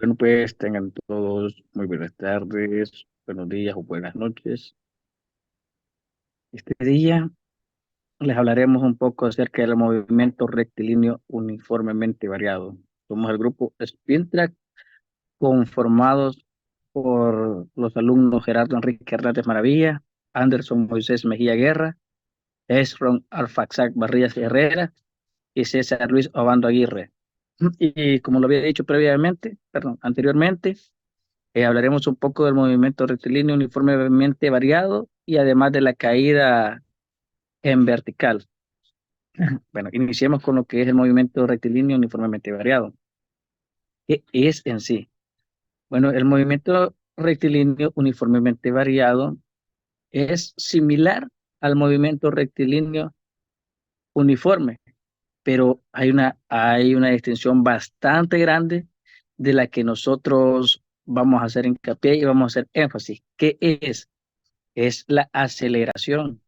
Bueno, pues tengan todos muy buenas tardes, buenos días o buenas noches. Este día les hablaremos un poco acerca del movimiento rectilíneo uniformemente variado. Somos el grupo Spintrack, conformados por los alumnos Gerardo Enrique Hernández Maravilla, Anderson Moisés Mejía Guerra, Esron Alfaxac Barrías Herrera y César Luis Obando Aguirre. Y como lo había dicho anteriormente, hablaremos un poco del movimiento rectilíneo uniformemente variado y además de la caída en vertical. Bueno, iniciemos con lo que es el movimiento rectilíneo uniformemente variado. ¿Qué es en sí? Bueno, el movimiento rectilíneo uniformemente variado es similar al movimiento rectilíneo uniforme, pero hay una distinción bastante grande de la que nosotros vamos a hacer hincapié y vamos a hacer énfasis. ¿Qué es? Es la aceleración.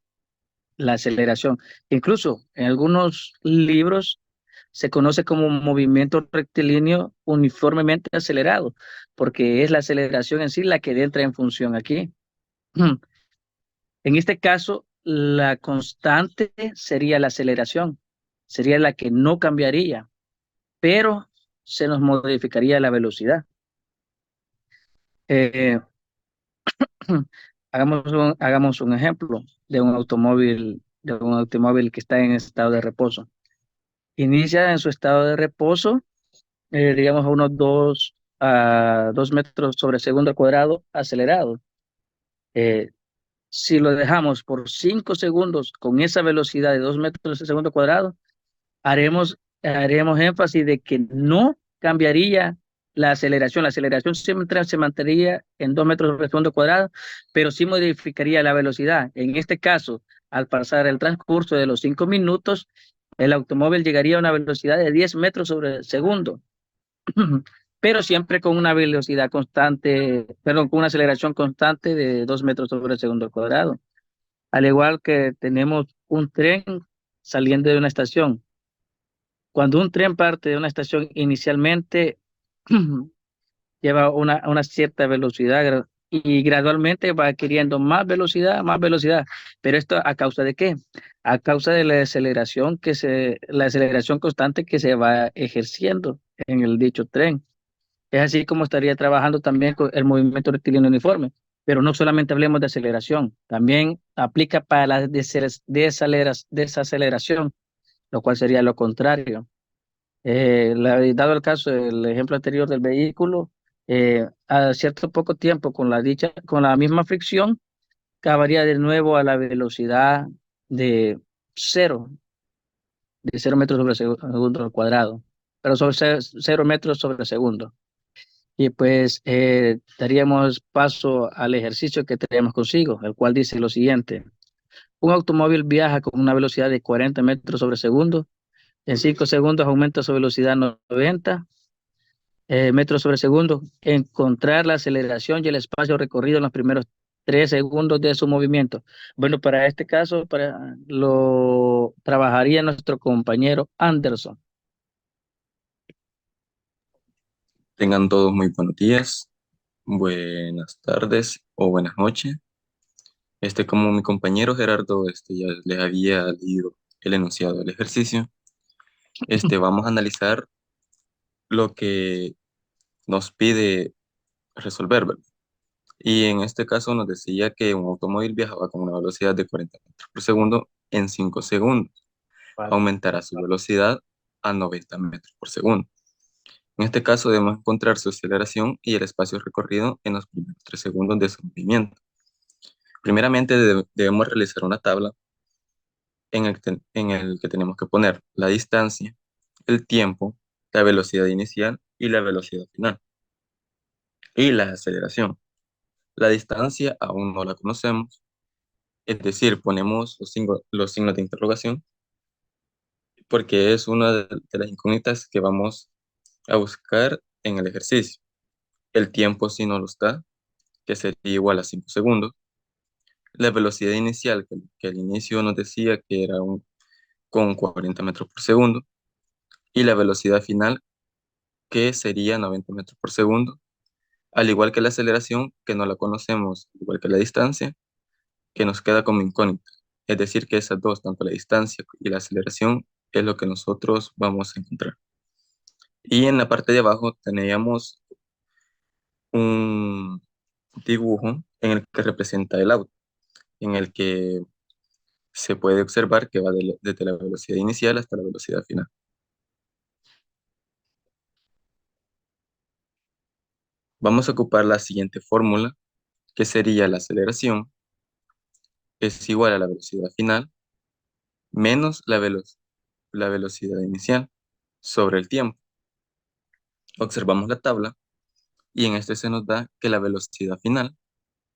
La aceleración. Incluso en algunos libros se conoce como movimiento rectilíneo uniformemente acelerado, porque es la aceleración en sí la que entra en función aquí. En este caso, la constante sería la aceleración, sería la que no cambiaría, pero se nos modificaría la velocidad. Eh, hagamos un ejemplo de un automóvil que está en estado de reposo. Inicia en su estado de reposo, digamos a unos 2 metros sobre segundo al cuadrado acelerado. Eh, si lo dejamos por 5 segundos con esa velocidad de 2 metros sobre segundo cuadrado, haremos énfasis de que no cambiaría la aceleración. La aceleración siempre se mantendría en 2 metros sobre segundo cuadrado, pero sí modificaría la velocidad. En este caso, al pasar el transcurso de los 5 minutos, el automóvil llegaría a una velocidad de 10 metros sobre segundo, pero siempre con una velocidad constante, perdón, con una aceleración constante de 2 metros sobre segundo al cuadrado. Al igual que tenemos un tren saliendo de una estación. Cuando un tren parte de una estación inicialmente lleva una cierta velocidad y gradualmente va adquiriendo más velocidad. Pero esto a causa de qué? A causa de la aceleración constante que se va ejerciendo en el dicho tren. Es así como estaría trabajando también con el movimiento rectilíneo uniforme. Pero no solamente hablemos de aceleración, también aplica para la desaceleración, lo cual sería lo contrario. Dado el caso del ejemplo anterior del vehículo, a cierto poco tiempo con la misma fricción, acabaría de nuevo a la velocidad de cero, de 0 metros sobre segundo al cuadrado, pero sobre 0 metros sobre segundo. Y pues daríamos paso al ejercicio que tenemos consigo, el cual dice lo siguiente. Un automóvil viaja con una velocidad de 40 metros sobre segundo. En 5 segundos aumenta su velocidad a 90 metros sobre segundo. Encontrar la aceleración y el espacio recorrido en los primeros 3 segundos de su movimiento. Bueno, para este caso lo trabajaría nuestro compañero Anderson. Tengan todos muy buenos días, buenas tardes o buenas noches. Como mi compañero Gerardo, ya les había leído el enunciado del ejercicio, vamos a analizar lo que nos pide resolver, ¿verdad? Y en este caso nos decía que un automóvil viajaba con una velocidad de 40 metros por segundo en 5 segundos. Aumentará su velocidad a 90 metros por segundo. En este caso debemos encontrar su aceleración y el espacio recorrido en los primeros 3 segundos de su movimiento. Primeramente debemos realizar una tabla en el que tenemos que poner la distancia, el tiempo, la velocidad inicial y la velocidad final, y la aceleración. La distancia aún no la conocemos, es decir, ponemos los signos de interrogación porque es una de las incógnitas que vamos a buscar en el ejercicio. El tiempo sí no lo está, que sería igual a 5 segundos. La velocidad inicial, que al inicio nos decía que era con 40 metros por segundo, y la velocidad final, que sería 90 metros por segundo, al igual que la aceleración, que no la conocemos, igual que la distancia, que nos queda como incógnita. Es decir, que esas dos, tanto la distancia y la aceleración, es lo que nosotros vamos a encontrar. Y en la parte de abajo teníamos un dibujo en el que representa el auto, en el que se puede observar que va desde la velocidad inicial hasta la velocidad final. Vamos a ocupar la siguiente fórmula, que sería la aceleración es igual a la velocidad final menos la velocidad inicial sobre el tiempo. Observamos la tabla y en este se nos da que la velocidad final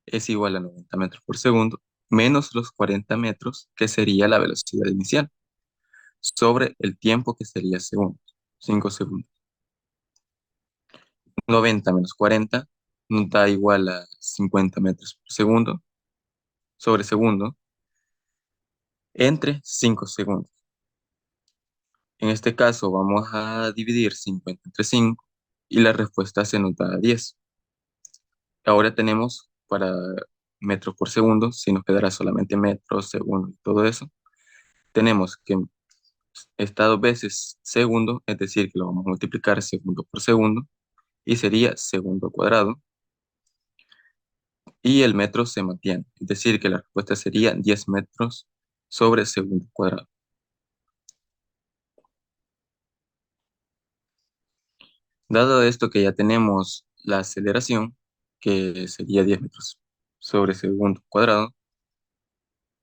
es igual a 90 metros por segundo menos los 40 metros, que sería la velocidad inicial, sobre el tiempo, que sería segundos, 5 segundos. 90 menos 40 nos da igual a 50 metros por segundo sobre segundo entre 5 segundos. En este caso vamos a dividir 50 entre 5 y la respuesta se nos da 10. Ahora tenemos para metros por segundo, si nos quedará solamente metros, segundo y todo eso, tenemos que está dos veces segundo, es decir, que lo vamos a multiplicar segundo por segundo y sería segundo cuadrado, y el metro se mantiene, es decir, que la respuesta sería 10 metros sobre segundo cuadrado. Dado esto que ya tenemos la aceleración, que sería 10 metros sobre segundo cuadrado,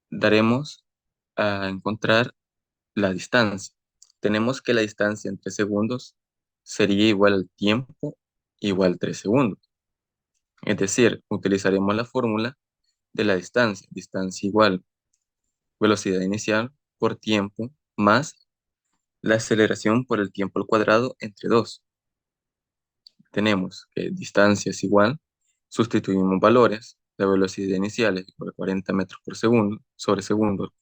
daremos a encontrar la distancia. Tenemos que la distancia entre segundos sería igual al tiempo igual 3 segundos. Es decir, utilizaremos la fórmula de la distancia. Distancia igual velocidad inicial por tiempo más la aceleración por el tiempo al cuadrado entre 2. Tenemos que distancia es igual, sustituimos valores, la velocidad inicial es igual a 40 metros por segundo sobre segundo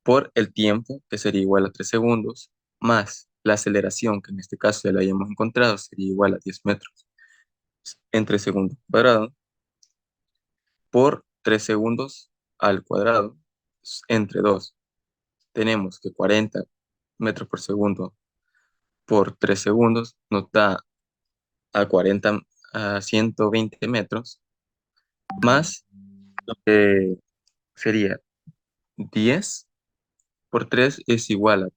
por el tiempo, que sería igual a 3 segundos, más la aceleración, que en este caso ya la hayamos encontrado, sería igual a 10 metros entre segundo cuadrado, por 3 segundos al cuadrado entre 2. Tenemos que 40 metros por segundo por 3 segundos nos da a 40 a 120 metros, más lo que sería 10 por 3 es igual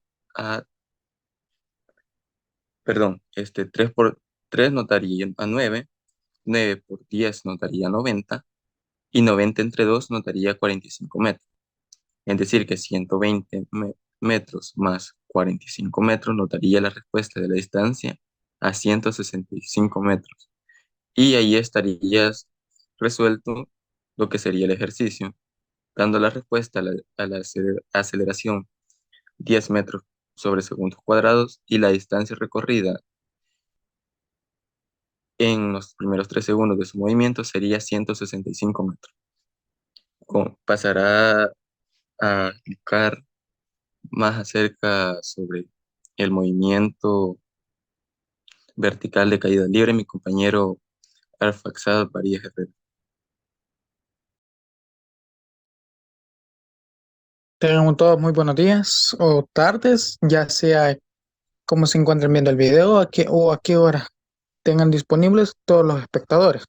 perdón, 3 por 3 nos daría a 9, 9 por 10 nos daría 90, y 90 entre 2 nos daría 45 metros. Es decir, que 120 metros más 45 metros nos daría la respuesta de la distancia a 165 metros. Y ahí estarías resuelto lo que sería el ejercicio, dando la respuesta a la aceleración 10 metros sobre segundos cuadrados y la distancia recorrida en los primeros 3 segundos de su movimiento sería 165 metros. Pasará a explicar más acerca sobre el movimiento vertical de caída libre mi compañero Arfaxad Varías Herrera. Tengan todos muy buenos días o tardes, ya sea como se encuentren viendo el video o a qué hora tengan disponibles todos los espectadores.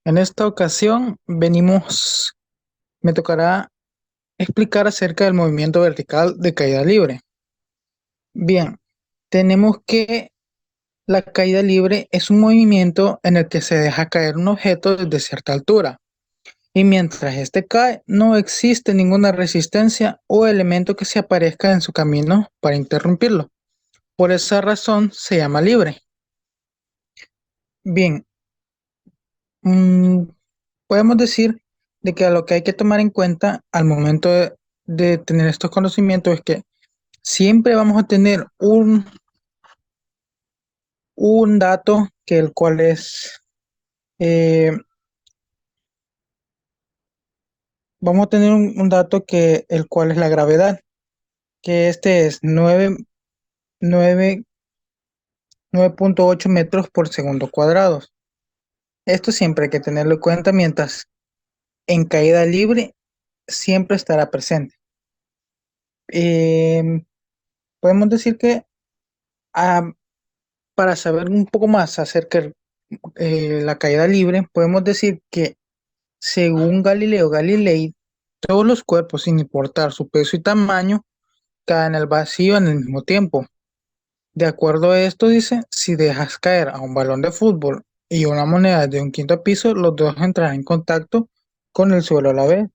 En esta ocasión me tocará explicar acerca del movimiento vertical de caída libre. Bien, tenemos que la caída libre es un movimiento en el que se deja caer un objeto desde cierta altura. Y mientras éste cae, no existe ninguna resistencia o elemento que se aparezca en su camino para interrumpirlo. Por esa razón se llama libre. Bien, mm, podemos decir de que lo que hay que tomar en cuenta al momento de tener estos conocimientos es que siempre vamos a tener un dato que el cual es, eh, vamos a tener un dato que el cual es la gravedad, que este es 9 9.8 metros por segundo cuadrados. Esto siempre hay que tenerlo en cuenta mientras en caída libre siempre estará presente. Em, Podemos decir que ah, para saber un poco más acerca de la caída libre, podemos decir que según Galileo Galilei, todos los cuerpos, sin importar su peso y tamaño, caen al vacío en el mismo tiempo. De acuerdo a esto, dice, si dejas caer a un balón de fútbol y una moneda de un quinto piso, los dos entrarán en contacto con el suelo a la vez.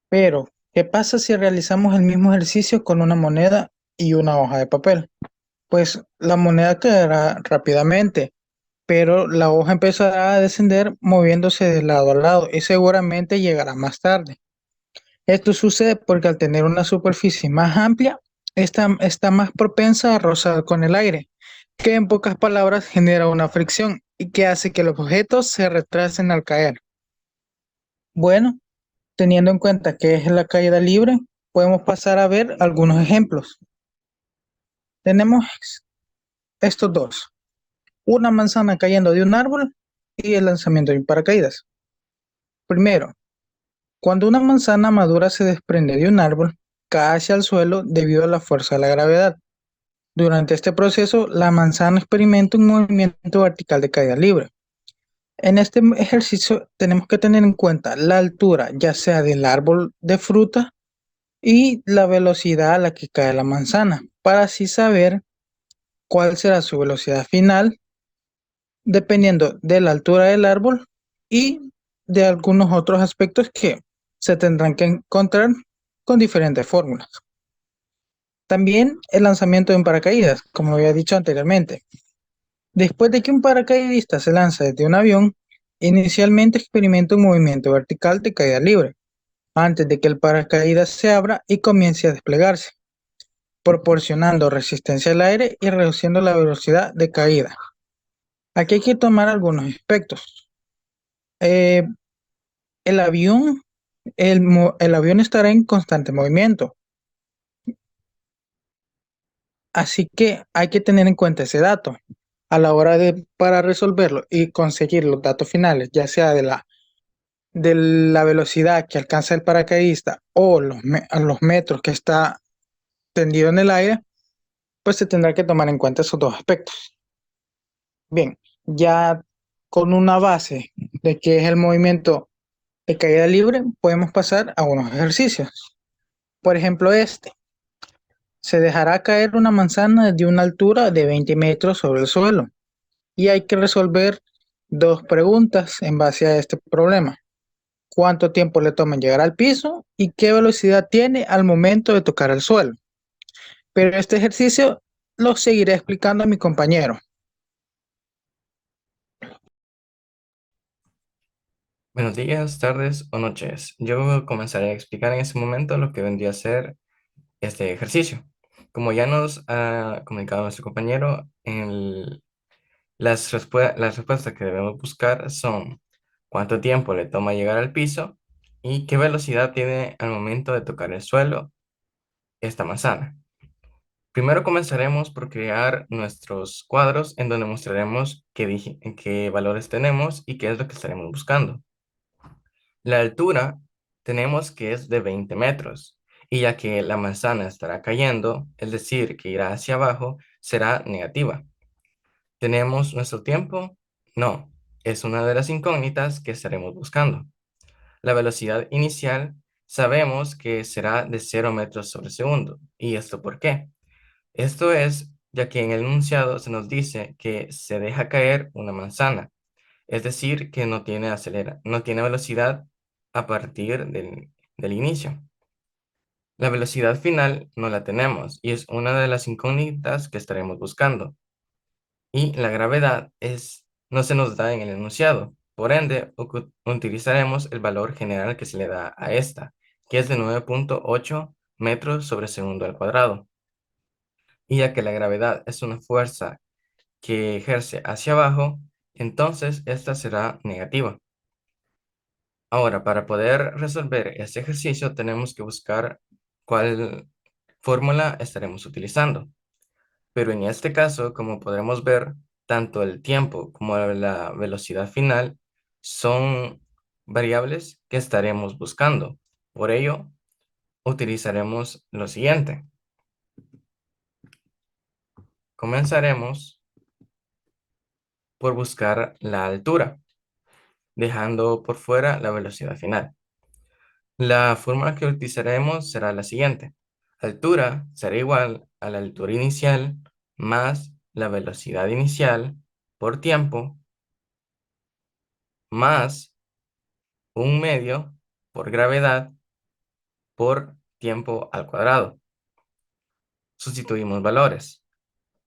Pero, ¿qué pasa si realizamos el mismo ejercicio con una moneda y una hoja de papel? Pues la moneda caerá rápidamente, pero la hoja empezará a descender moviéndose de lado a lado y seguramente llegará más tarde. Esto sucede porque al tener una superficie más amplia, esta está más propensa a rozar con el aire, que en pocas palabras genera una fricción y que hace que los objetos se retrasen al caer. Bueno, teniendo en cuenta que es la caída libre, podemos pasar a ver algunos ejemplos. Tenemos estos dos, una manzana cayendo de un árbol y el lanzamiento de un paracaídas. Primero, cuando una manzana madura se desprende de un árbol, cae hacia el suelo debido a la fuerza de la gravedad. Durante este proceso, la manzana experimenta un movimiento vertical de caída libre. En este ejercicio tenemos que tener en cuenta la altura, ya sea del árbol de fruta y la velocidad a la que cae la manzana, para así saber cuál será su velocidad final, dependiendo de la altura del árbol y de algunos otros aspectos que se tendrán que encontrar con diferentes fórmulas. También el lanzamiento de un paracaídas, como había dicho anteriormente. Después de que un paracaidista se lanza desde un avión, inicialmente experimenta un movimiento vertical de caída libre, antes de que el paracaídas se abra y comience a desplegarse, proporcionando resistencia al aire y reduciendo la velocidad de caída. Aquí hay que tomar algunos aspectos. Eh, el avión, el avión estará en constante movimiento, así que hay que tener en cuenta ese dato a la hora de para resolverlo y conseguir los datos finales, ya sea de la velocidad que alcanza el paracaidista o a los metros que está tendido en el aire, pues se tendrá que tomar en cuenta esos dos aspectos. Bien, ya con una base de que es el movimiento de caída libre, podemos pasar a unos ejercicios. Por ejemplo, se dejará caer una manzana de una altura de 20 metros sobre el suelo y hay que resolver dos preguntas en base a este problema. ¿Cuánto tiempo le toma en llegar al piso y qué velocidad tiene al momento de tocar el suelo? Pero este ejercicio lo seguiré explicando a mi compañero. Buenos días, tardes o noches. Yo comenzaré a explicar en este momento lo que vendría a ser este ejercicio. Como ya nos ha comunicado nuestro compañero, las respuestas que debemos buscar son cuánto tiempo le toma llegar al piso y qué velocidad tiene al momento de tocar el suelo esta manzana. Primero comenzaremos por crear nuestros cuadros en donde mostraremos qué valores tenemos y qué es lo que estaremos buscando. La altura tenemos que es de 20 metros y ya que la manzana estará cayendo, es decir, que irá hacia abajo, será negativa. ¿Tenemos nuestro tiempo? No, es una de las incógnitas que estaremos buscando. La velocidad inicial sabemos que será de 0 metros sobre segundo. ¿Y esto por qué? Esto es ya que en el enunciado se nos dice que se deja caer una manzana, es decir, que no tiene velocidad a partir del inicio. La velocidad final no la tenemos y es una de las incógnitas que estaremos buscando. Y la gravedad no se nos da en el enunciado. Por ende, utilizaremos el valor general que se le da a esta, que es de 9.8 metros sobre segundo al cuadrado. Y ya que la gravedad es una fuerza que ejerce hacia abajo, entonces esta será negativa. Ahora, para poder resolver este ejercicio, tenemos que buscar cuál fórmula estaremos utilizando. Pero en este caso, como podremos ver, tanto el tiempo como la velocidad final son variables que estaremos buscando. Por ello, utilizaremos lo siguiente. Comenzaremos por buscar la altura, dejando por fuera la velocidad final. La fórmula que utilizaremos será la siguiente. Altura será igual a la altura inicial más la velocidad inicial por tiempo más un medio por gravedad por tiempo al cuadrado. Sustituimos valores.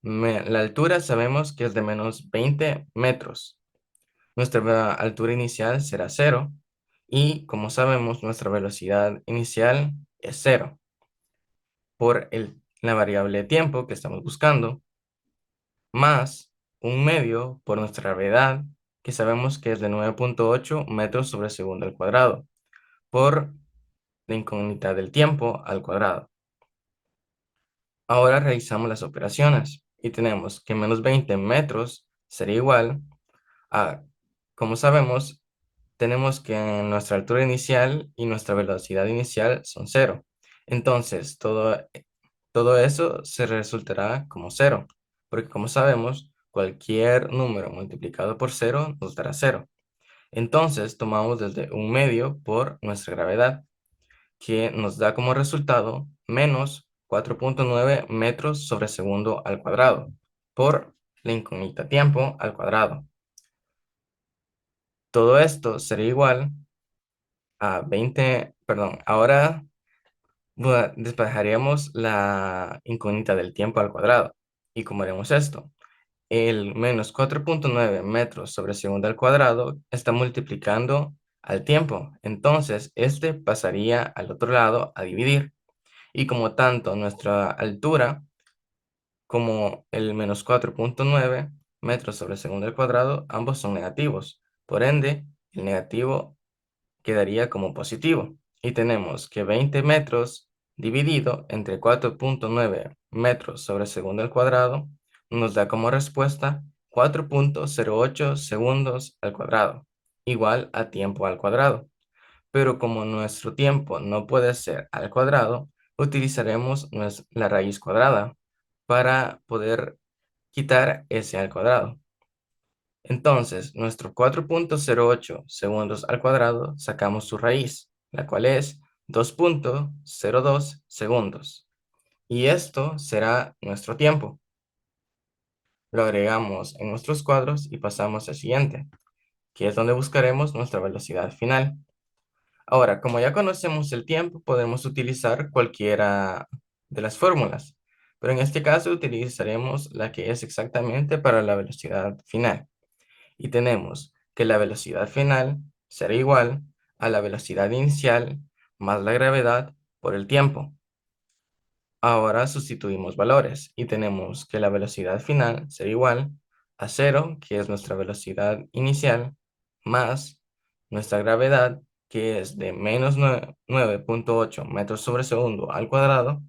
La altura sabemos que es de menos 20 metros. Nuestra altura inicial será cero y como sabemos nuestra velocidad inicial es cero. Por la variable tiempo que estamos buscando, más un medio por nuestra gravedad, que sabemos que es de 9.8 metros sobre segundo al cuadrado, por la incógnita del tiempo al cuadrado. Ahora realizamos las operaciones y tenemos que menos 20 metros sería igual a, como sabemos, tenemos que nuestra altura inicial y nuestra velocidad inicial son cero. Entonces, todo eso se resultará como cero, porque como sabemos, cualquier número multiplicado por cero nos dará cero. Entonces, tomamos desde un medio por nuestra gravedad, que nos da como resultado menos 4.9 metros sobre segundo al cuadrado, por la incógnita tiempo al cuadrado. Todo esto será igual a 20, perdón, ahora despejaríamos la incógnita del tiempo al cuadrado. ¿Y cómo haremos esto? El menos 4.9 metros sobre segundo al cuadrado está multiplicando al tiempo. Entonces, este pasaría al otro lado a dividir. Y como tanto nuestra altura como el menos 4.9 metros sobre segundo al cuadrado, ambos son negativos. Por ende, el negativo quedaría como positivo. Y tenemos que 20 metros dividido entre 4.9 metros sobre segundo al cuadrado nos da como respuesta 4.08 segundos al cuadrado, igual a tiempo al cuadrado. Pero como nuestro tiempo no puede ser al cuadrado, utilizaremos la raíz cuadrada para poder quitar ese al cuadrado. Entonces, nuestro 4.08 segundos al cuadrado sacamos su raíz, la cual es 2.02 segundos. Y esto será nuestro tiempo. Lo agregamos en nuestros cuadros y pasamos al siguiente, que es donde buscaremos nuestra velocidad final. Ahora, como ya conocemos el tiempo, podemos utilizar cualquiera de las fórmulas, pero en este caso utilizaremos la que es exactamente para la velocidad final. Y tenemos que la velocidad final será igual a la velocidad inicial más la gravedad por el tiempo. Ahora sustituimos valores y tenemos que la velocidad final será igual a cero, que es nuestra velocidad inicial, más nuestra gravedad, que es de menos 9.8 metros sobre segundo al cuadrado,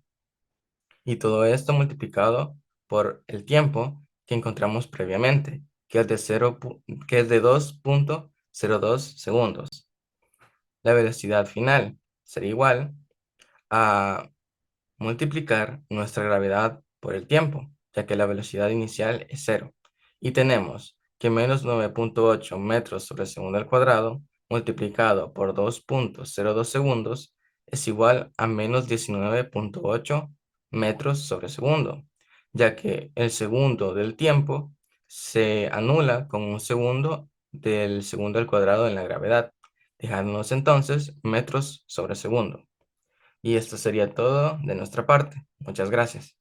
y todo esto multiplicado por el tiempo que encontramos previamente, que es de 2.02 segundos. La velocidad final será igual a multiplicar nuestra gravedad por el tiempo, ya que la velocidad inicial es cero. Y tenemos que menos 9.8 metros sobre segundo al cuadrado multiplicado por 2.02 segundos es igual a menos 19.8 metros sobre segundo, ya que el segundo del tiempo se anula con un segundo del segundo al cuadrado en la gravedad, dejándonos entonces metros sobre segundo. Y esto sería todo de nuestra parte. Muchas gracias.